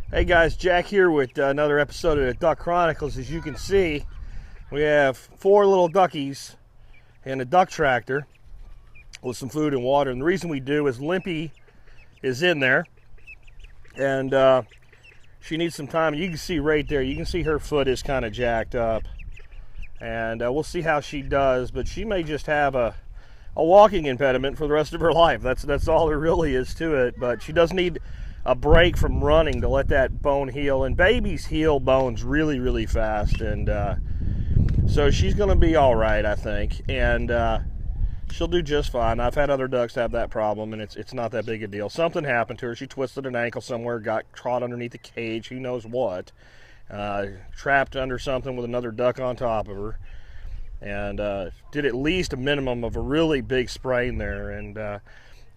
Hey guys, Jack here with another episode of the Duck Chronicles. As you can see, we have 4 little duckies and a duck tractor with some food and water. And the reason we do is Limpy is in there and she needs some time. You can see right there, you can see her foot is kind of jacked up. And we'll see how she does, but she may just have a walking impediment for the rest of her life. That's all there really is to it. But she does need a break from running to let that bone heal, and babies heal bones really, really fast, and so she's going to be all right, I think, and she'll do just fine. I've had other ducks have that problem, and it's not that big a deal. Something happened to her. She twisted an ankle somewhere, got caught underneath a cage, who knows what, trapped under something with another duck on top of her, and did at least a minimum of a really big sprain there. And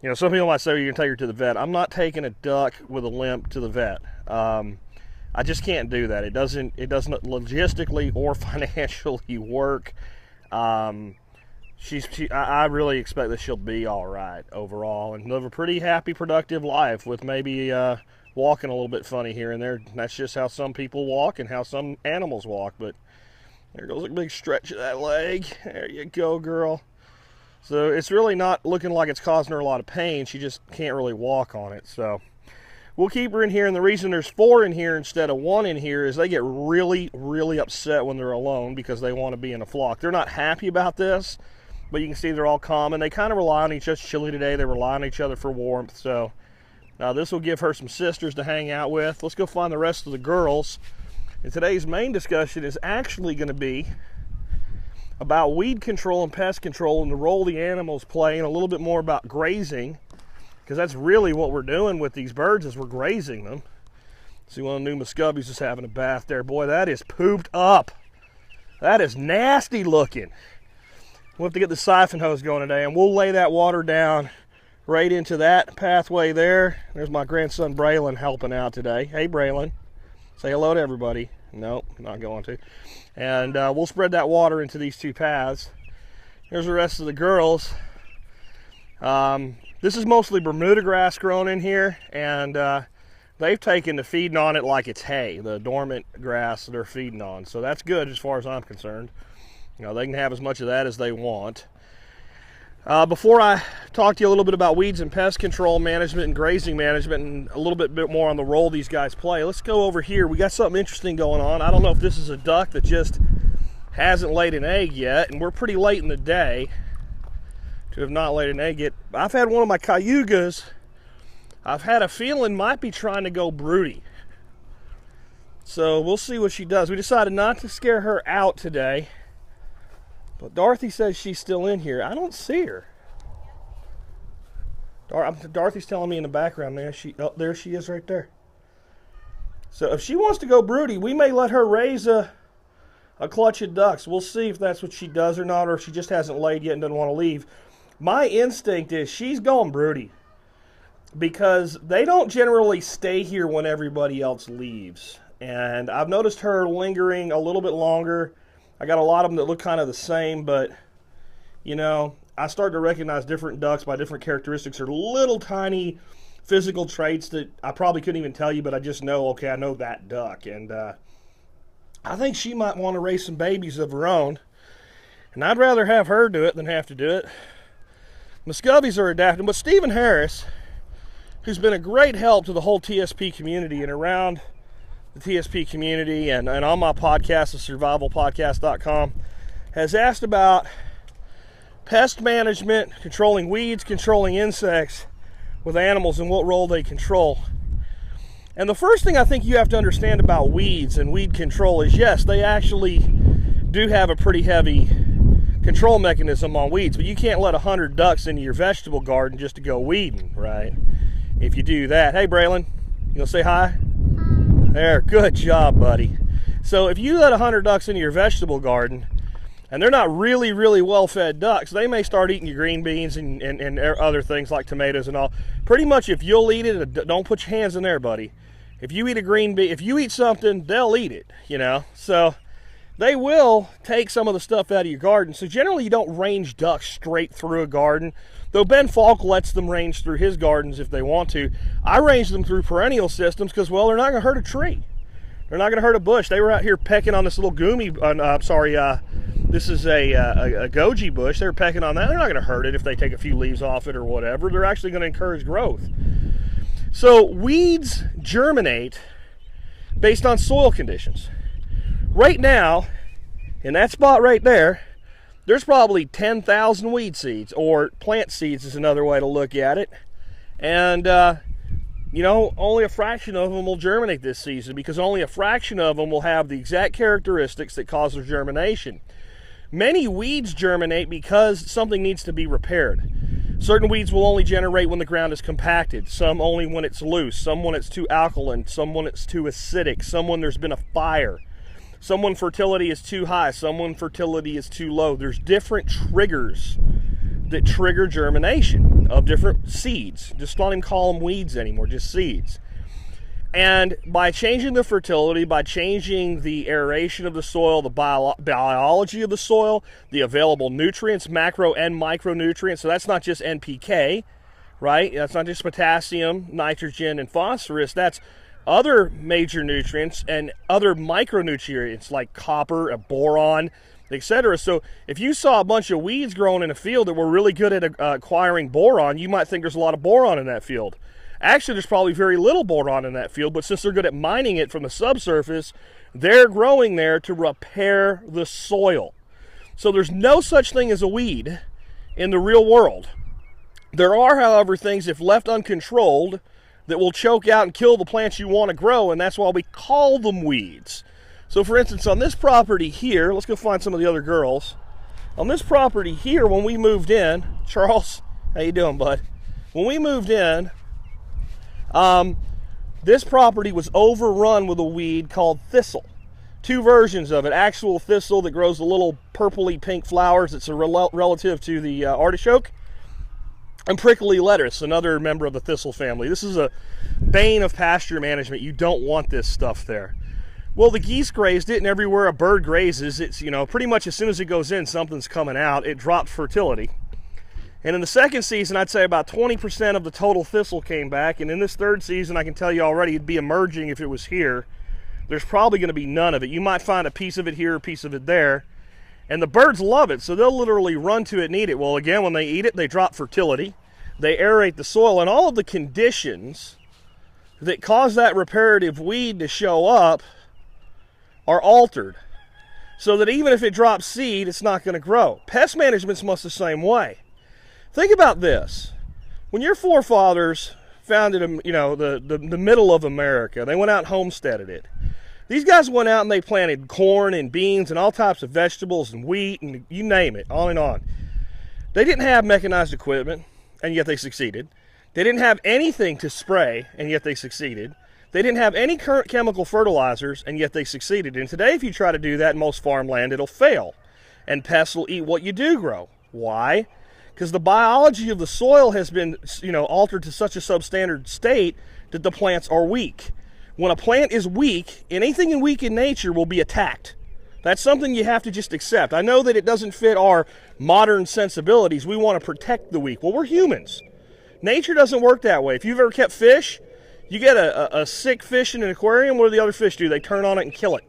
you know, some people might say, well, you can take her to the vet. I'm not taking a duck with a limp to the vet. I just can't do that. It doesn't logistically or financially work. I really expect that she'll be all right overall and live a pretty happy, productive life with maybe walking a little bit funny here and there. That's just how some people walk and how some animals walk. But there goes a big stretch of that leg. There you go, girl. So it's really not looking like it's causing her a lot of pain. She just can't really walk on it. So we'll keep her in here. And the reason there's 4 in here instead of 1 in here is they get really, really upset when they're alone because they want to be in a flock. They're not happy about this, but you can see they're all calm. And they kind of rely on each other. It's chilly today. They rely on each other for warmth. So now this will give her some sisters to hang out with. Let's go find the rest of the girls. And today's main discussion is actually going to be about weed control and pest control and the role the animals play, and a little bit more about grazing, because that's really what we're doing with these birds is we're grazing them. See, one of the new Muscovies is having a bath there. Boy, that is pooped up. That is nasty looking. We'll have to get the siphon hose going today, and we'll lay that water down right into that pathway there. There's my grandson Braylon helping out today. Hey Braylon, say hello to everybody. Nope, not going to. And we'll spread that water into these 2 paths. Here's the rest of the girls. This is mostly Bermuda grass grown in here, and they've taken to feeding on it like it's hay, the dormant grass that they're feeding on. So that's good as far as I'm concerned. You know, they can have as much of that as they want. Before I talk to you a little bit about weeds and pest control management and grazing management and a little bit more on the role these guys play, let's go over here. We got something interesting going on. I don't know if this is a duck that just hasn't laid an egg yet, and we're pretty late in the day to have not laid an egg yet. I've had one of my cayugas, I've had a feeling might be trying to go broody. So we'll see what she does. We decided not to scare her out today. But Dorothy says she's still in here. I don't see her. Dorothy's telling me in the background there. There she is right there. So if she wants to go broody, we may let her raise a clutch of ducks. We'll see if that's what she does or not, or if she just hasn't laid yet and doesn't want to leave. My instinct is she's going broody, because they don't generally stay here when everybody else leaves. And I've noticed her lingering a little bit longer. I got a lot of them that look kind of the same, but, you know, I started to recognize different ducks by different characteristics or little tiny physical traits that I probably couldn't even tell you, but I just know, okay, I know that duck. And I think she might want to raise some babies of her own, and I'd rather have her do it than have to do it. Muscovies are adapting, but Stephen Harris, who's been a great help to the whole TSP community and around the TSP community and on my podcast, the survivalpodcast.com, has asked about pest management, controlling weeds, controlling insects with animals and what role they control. And the first thing I think you have to understand about weeds and weed control is, yes, they actually do have a pretty heavy control mechanism on weeds, but you can't let 100 ducks into your vegetable garden just to go weeding, right? If you do that, hey Braylon, you gonna say hi? There, good job, buddy. So if you let 100 ducks into your vegetable garden, and they're not really, really well-fed ducks, they may start eating your green beans and other things like tomatoes and all. Pretty much if you'll eat it, don't put your hands in there, buddy. If you eat a green bean, if you eat something, they'll eat it, you know. So they will take some of the stuff out of your garden. So generally you don't range ducks straight through a garden. Though Ben Falk lets them range through his gardens if they want to. I range them through perennial systems because, well, they're not going to hurt a tree. They're not going to hurt a bush. They were out here pecking on this little this is a goji bush. They were pecking on that. They're not going to hurt it if they take a few leaves off it or whatever. They're actually going to encourage growth. So weeds germinate based on soil conditions. Right now, in that spot right there, there's probably 10,000 weed seeds, or plant seeds is another way to look at it. And, you know, only a fraction of them will germinate this season because only a fraction of them will have the exact characteristics that cause their germination. Many weeds germinate because something needs to be repaired. Certain weeds will only generate when the ground is compacted, some only when it's loose, some when it's too alkaline, some when it's too acidic, some when there's been a fire, some when fertility is too high, some when fertility is too low. There's different triggers that trigger germination of different seeds. Just don't even call them weeds anymore, just seeds. And by changing the fertility, by changing the aeration of the soil, the biology of the soil, the available nutrients, macro and micronutrients, so that's not just NPK, right? That's not just potassium, nitrogen, and phosphorus. That's other major nutrients and other micronutrients like copper, boron, etc. So if you saw a bunch of weeds growing in a field that were really good at acquiring boron, you might think there's a lot of boron in that field. Actually, there's probably very little boron in that field, but since they're good at mining it from the subsurface, they're growing there to repair the soil. So there's no such thing as a weed in the real world. There are, however, things, if left uncontrolled, that will choke out and kill the plants you want to grow, and that's why we call them weeds. So for instance, on this property here, let's go find some of the other girls. On this property here, when we moved in, Charles, how you doing, bud? When we moved in, this property was overrun with a weed called thistle. Two versions of it. Actual thistle that grows the little purpley pink flowers. It's a relative to the artichoke. And prickly lettuce, another member of the thistle family. This is a bane of pasture management. You don't want this stuff there. Well, the geese grazed it, and everywhere a bird grazes, it's, you know, pretty much as soon as it goes in, something's coming out. It dropped fertility. And in the second season, I'd say about 20% of the total thistle came back. And in this third season, I can tell you already, it'd be emerging if it was here. There's probably going to be none of it. You might find a piece of it here, a piece of it there. And the birds love it, so they'll literally run to it and eat it. Well, again, when they eat it, they drop fertility. They aerate the soil, and all of the conditions that cause that reparative weed to show up are altered. So that even if it drops seed, it's not going to grow. Pest management's much the same way. Think about this. When your forefathers founded, you know, the middle of America, they went out and homesteaded it. These guys went out and they planted corn and beans and all types of vegetables and wheat and you name it, on and on. They didn't have mechanized equipment, and yet they succeeded. They didn't have anything to spray, and yet they succeeded. They didn't have any current chemical fertilizers, and yet they succeeded. And today, if you try to do that in most farmland, it'll fail. And pests will eat what you do grow. Why? Because the biology of the soil has been, you know, altered to such a substandard state that the plants are weak. When a plant is weak, anything weak in nature will be attacked. That's something you have to just accept. I know that it doesn't fit our modern sensibilities. We want to protect the weak. Well, we're humans. Nature doesn't work that way. If you've ever kept fish, you get a sick fish in an aquarium, what do the other fish do? They turn on it and kill it.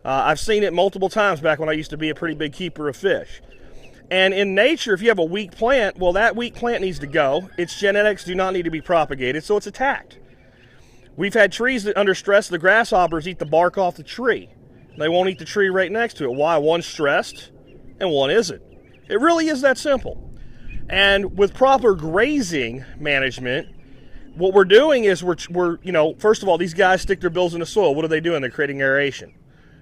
I've seen it multiple times back when I used to be a pretty big keeper of fish. And in nature, if you have a weak plant, well, that weak plant needs to go. Its genetics do not need to be propagated, so it's attacked. We've had trees that, under stress, the grasshoppers eat the bark off the tree. They won't eat the tree right next to it. Why? One's stressed and one isn't. It really is that simple. And with proper grazing management, what we're doing is we're you know, first of all, these guys stick their bills in the soil. What are they doing? They're creating aeration.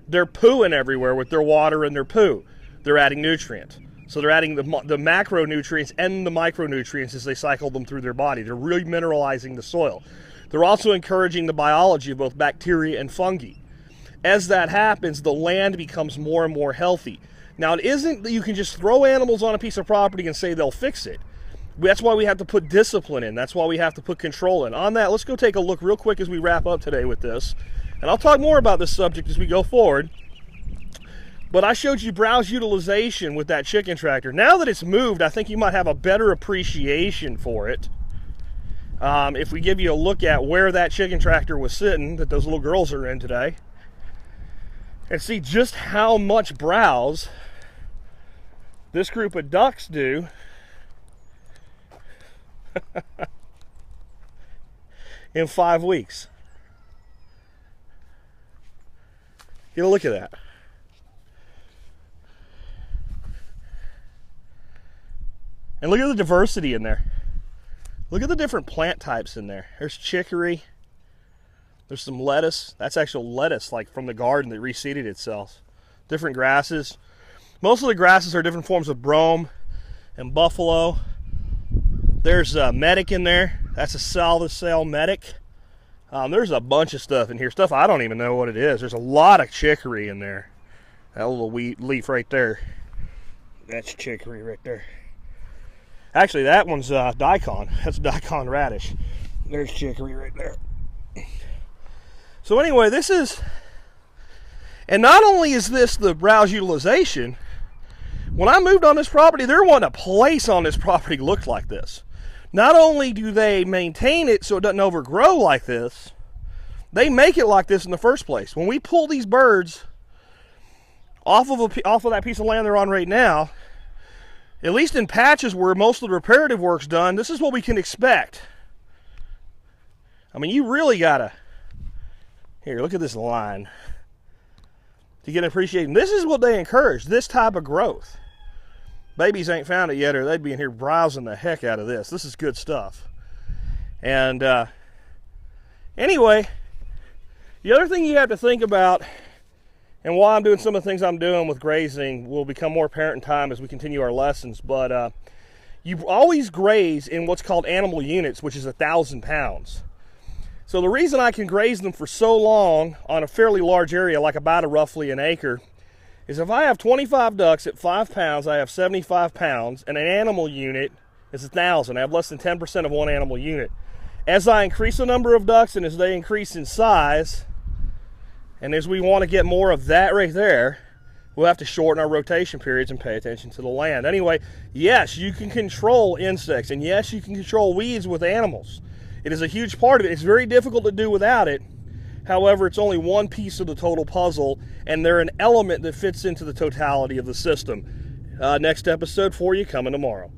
They're pooing everywhere with their water and their poo. They're adding nutrients. So they're adding the macronutrients and the micronutrients as they cycle them through their body. They're really mineralizing the soil. They're also encouraging the biology of both bacteria and fungi. As that happens, the land becomes more and more healthy. Now, it isn't that you can just throw animals on a piece of property and say they'll fix it. That's why we have to put discipline in. That's why we have to put control in. On that, let's go take a look real quick as we wrap up today with this. And I'll talk more about this subject as we go forward. But I showed you browse utilization with that chicken tractor. Now that it's moved, I think you might have a better appreciation for it. If we give you a look at where that chicken tractor was sitting, that those little girls are in today, and see just how much browse this group of ducks do in 5 weeks. Get a look at that. And look at the diversity in there. Look at the different plant types in there. There's chicory. There's some lettuce. That's actual lettuce, like from the garden that reseeded itself. Different grasses. Most of the grasses are different forms of brome and buffalo. There's a medic in there. That's a salvicell medic. There's a bunch of stuff in here. Stuff I don't even know what it is. There's a lot of chicory in there. That little leaf right there. That's chicory right there. Actually, that one's daikon. That's daikon radish. There's chicory right there. So anyway, this is, and not only is this the browse utilization, when I moved on this property, there wasn't a place on this property looked like this. Not only do they maintain it so it doesn't overgrow like this, they make it like this in the first place. When we pull these birds off of that piece of land they're on right now, at least in patches where most of the reparative work's done, this is what we can expect. I mean, you really gotta, here, look at this line to get an appreciation. This is what they encourage, this type of growth. Babies ain't found it yet, or they'd be in here browsing the heck out of this. This is good stuff. And anyway, the other thing you have to think about, and why I'm doing some of the things I'm doing with grazing will become more apparent in time as we continue our lessons, but you always graze in what's called animal units, which is 1,000 pounds. So the reason I can graze them for so long on a fairly large area, like about roughly an acre, is if I have 25 ducks at 5 pounds, I have 75 pounds, and an animal unit is 1,000. I have less than 10% of one animal unit. As I increase the number of ducks and as they increase in size, and as we want to get more of that right there, we'll have to shorten our rotation periods and pay attention to the land. Anyway, yes, you can control insects, and yes, you can control weeds with animals. It is a huge part of it. It's very difficult to do without it. However, it's only one piece of the total puzzle, and they're an element that fits into the totality of the system. Next episode for you coming tomorrow.